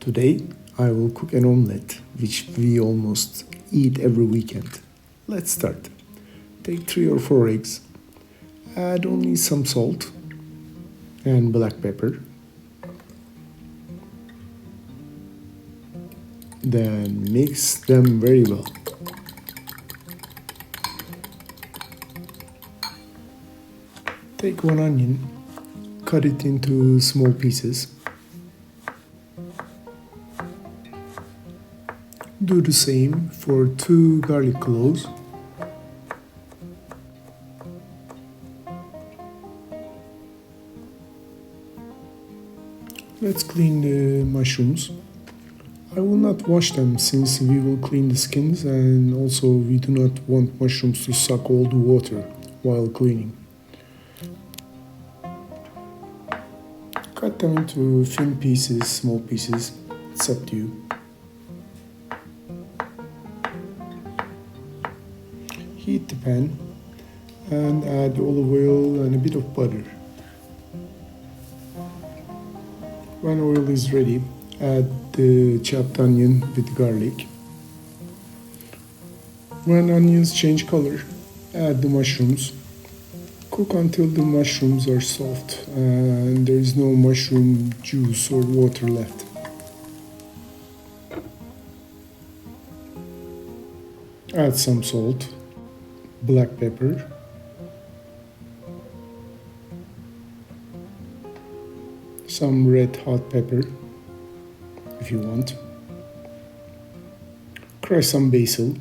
Today I will cook an omelette which we almost eat every weekend. Let's start. Take 3 or 4 eggs. Add only some salt and black pepper. Then mix them very well. Take 1 onion, cut it into small pieces. Do the same for 2 garlic cloves. Let's clean the mushrooms. I will not wash them since we will clean the skins, and also we do not want mushrooms to suck all the water while cleaning. Cut them into thin pieces, small pieces. It's up to you. Heat the pan and add olive oil and a bit of butter. When oil is ready, add the chopped onion with garlic. When onions change color, add the mushrooms. Cook until the mushrooms are soft and there is no mushroom juice or water left. Add some salt, black pepper, some red hot pepper if you want. Crush some basil.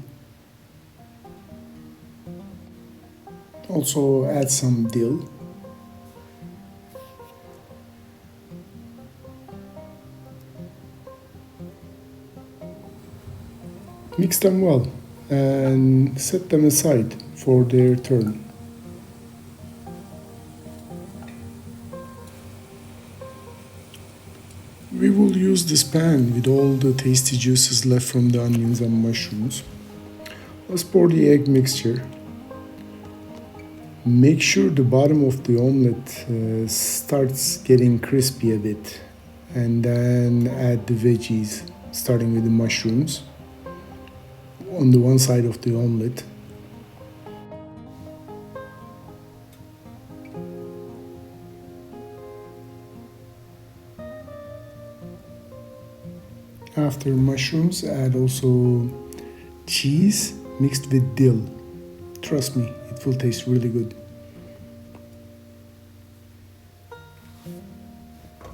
Also add some dill. Mix them well and set them aside for their turn. We will use this pan with all the tasty juices left from the onions and mushrooms. Let's pour the egg mixture. Make sure the bottom of the omelette starts getting crispy a bit, and then add the veggies, starting with the mushrooms on the one side of the omelette. After mushrooms, add also cheese mixed with dill. Trust me, it will taste really good.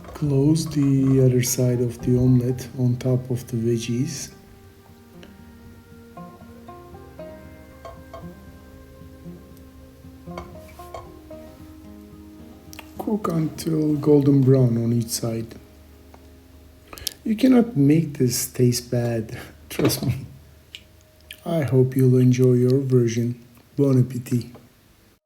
Close the other side of the omelette on top of the veggies. Cook until golden brown on each side. You cannot make this taste bad, trust me. I hope you'll enjoy your version. Bon appétit.